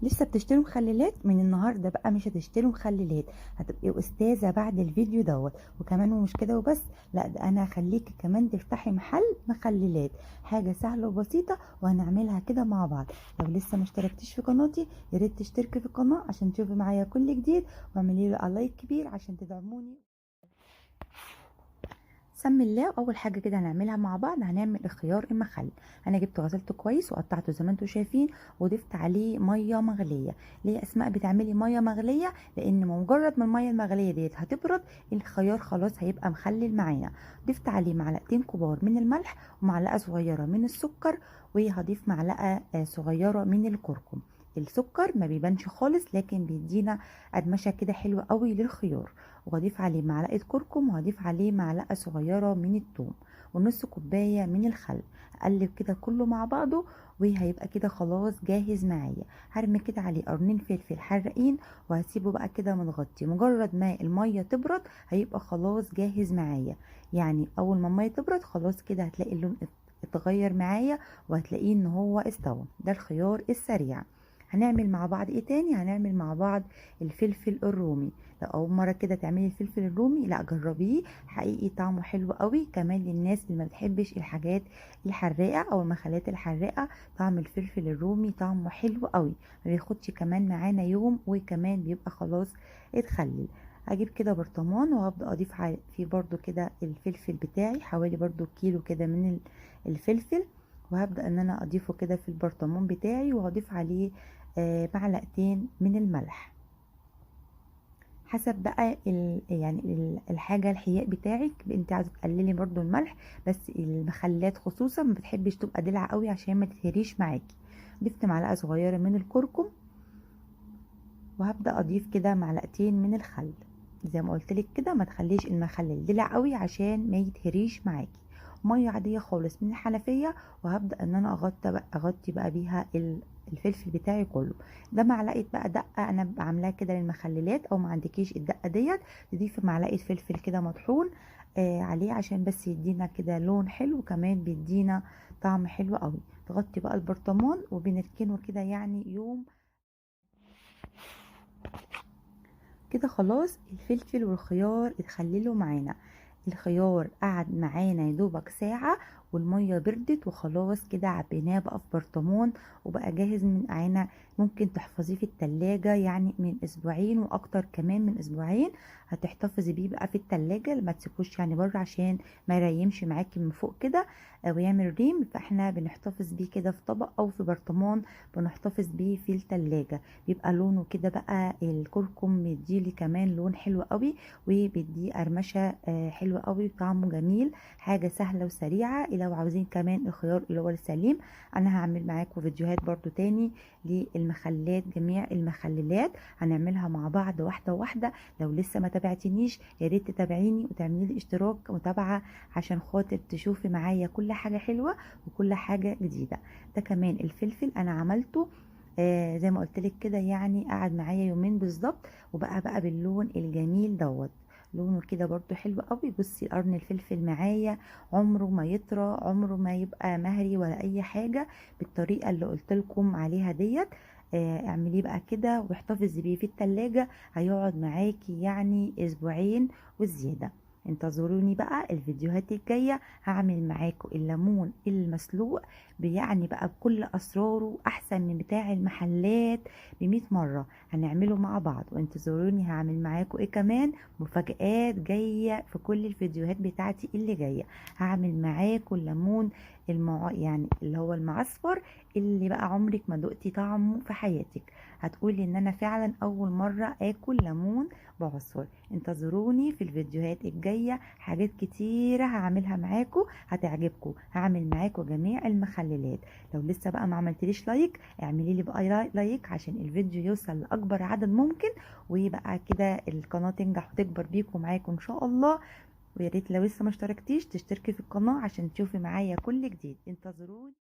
لسه بتشتروا مخللات؟ من النهارده بقى مش هتشتروا مخللات، هتبقي استاذه بعد الفيديو دوت. وكمان ومش كده وبس، لا ده انا هخليكي كمان تفتحي محل مخللات. حاجه سهله وبسيطه وهنعملها كده مع بعض. لو لسه ما اشتركتيش في قناتي يا ريت تشتركي في القناه عشان تشوفي معايا كل جديد، واعملي لي لايك كبير عشان تدعموني. سمي الله. اول حاجه كده هنعملها مع بعض، هنعمل الخيار المخلل. انا جبته غسلته كويس وقطعته زي ما انتم شايفين، وضفت عليه ميه مغليه. ليه اسماء بتعملي ميه مغليه؟ لان مجرد ما الميه المغليه ديت هتبرد الخيار خلاص هيبقى مخلل معانا. ضفت عليه معلقتين كبار من الملح ومعلقه صغيره من السكر، وهضيف معلقه صغيره من الكركم. السكر ما بيبانش خالص لكن بيدينا قرمشه كده حلوه قوي للخيار. وهضيف عليه معلقه كركم، وهضيف عليه معلقه صغيره من الثوم، ونص كوبايه من الخل. اقلب كده كله مع بعضه وهيبقى كده خلاص جاهز معايا. هرمي كده عليه قرنين فلفل حراقين وهسيبه بقى كده متغطي. مجرد ما الميه تبرد هيبقى خلاص جاهز معايا. يعني اول ما الميه تبرد خلاص كده هتلاقي اللون اتغير معايا، وهتلاقيه ان هو استوى. ده الخيار السريع. هنعمل مع بعض ايه تاني؟ هنعمل مع بعض الفلفل الرومي. لو اول مره كده تعملي الفلفل الرومي، لا جربيه، حقيقي طعمه حلو قوي. كمان للناس اللي ما بتحبش الحاجات الحراقه او المخللات الحراقه، طعم الفلفل الرومي طعمه حلو قوي، ما بياخدش كمان معانا يوم، وكمان بيبقى خلاص اتخلل. هجيب كده برطمان وهبدا اضيف فيه برضو كده الفلفل بتاعي، حوالي برضو كيلو كده من الفلفل. وهبدا ان انا اضيفه كده في البرطمان بتاعي، وهضيف عليه معلقتين من الملح، حسب بقى الحاجة الحياء بتاعك. انت عايزة تقللي برضو الملح، بس المخلات خصوصا ما بتحبش تبقى دلع قوي عشان ما تتهريش معاكي. ضفت معلقة صغيرة من الكركم، وهبدأ اضيف كده معلقتين من الخل. زي ما قلت لك كده ما تخليش المخلل دلع قوي عشان ما يتهريش معاكي. ميه عاديه خالص من الحنفيه، وهبدا ان انا اغطي بقى بيها الفلفل بتاعي كله. ده معلقه بقى دقه انا عاملاها كده للمخللات، او ما عندكيش الدقه ديت تضيفي معلقه فلفل كده مطحون عليه عشان بس يدينا كده لون حلو، وكمان بيدينا طعم حلو قوي. تغطي بقى البرطمان وبنركنه كده يعني يوم. كده خلاص الفلفل والخيار اتخللوا معانا. الخيار قعد معانا يدوبك ساعة، والمية بردت وخلاص كده عبيناه بقى في برطمان، وبقى جاهز من معانا. ممكن تحفظيه في التلاجة يعني من اسبوعين واكتر، كمان من اسبوعين هتحتفظي بيه بقى في التلاجة، ما تسيبوش يعني بره عشان ما يريمش معاكي من فوق كده ويعمل ريم. فاحنا بنحتفظ بيه كده في طبق او في برطمان، بنحتفظ بيه في التلاجة. بيبقى لونه كده بقى الكركم مديلي كمان لون حلو قوي، وبيديه قرمشه حلوه قوي وطعمه جميل. حاجه سهله وسريعه. لو عاوزين كمان الخيار اللي هو السليم، انا هعمل معاكم فيديوهات برضو تاني للمخلات، جميع المخللات هنعملها مع بعض واحده واحده. لو لسه ما تابعتنيش يا ريت تتابعيني وتعملي لي اشتراك متابعه عشان خاطر تشوفي معايا كل حاجه حلوه وكل حاجه جديده. ده كمان الفلفل انا عملته زي ما قلت لك كده، يعني قعد معايا يومين بالظبط، وبقى باللون الجميل دوت. لونه كده برضو حلو قوي. بصي قرن الفلفل معايا عمره ما يطرى، عمره ما يبقى مهري ولا اي حاجة، بالطريقة اللي قلت لكم عليها ديت. اعمليه بقى كده واحتفظي بيه في التلاجة، هيقعد معاكي يعني اسبوعين وزيادة. انتظروني بقى الفيديوهات الجاية، هعمل معاكم الليمون المسلوق يعني بقى بكل اسراره، احسن من بتاع المحلات ب100 مرة. هنعمله مع بعض وانتظروني، هعمل معاكم ايه كمان مفاجآت جاية في كل الفيديوهات بتاعتي اللي جاية. هعمل معاكم الليمون يعني اللي هو المعصفر، اللي بقى عمرك ما دقتي طعمه في حياتك. هتقولي ان انا فعلا اول مرة اكل ليمون بعصفر. انتظروني في الفيديوهات الجاية، حاجات كتيرة هعملها معاكم هتعجبكم. هعمل معاكم جميع المخللات. لو لسه بقى ما عملتليش لايك، اعملي لي بقى لايك عشان الفيديو يوصل لاكبر عدد ممكن، ويبقى كده القناة تنجح وتكبر بيكم معاكم ان شاء الله. ويا ريت لو لسه ما اشتركتيش تشتركي في القناة عشان تشوفي معايا كل جديد. انتظروني.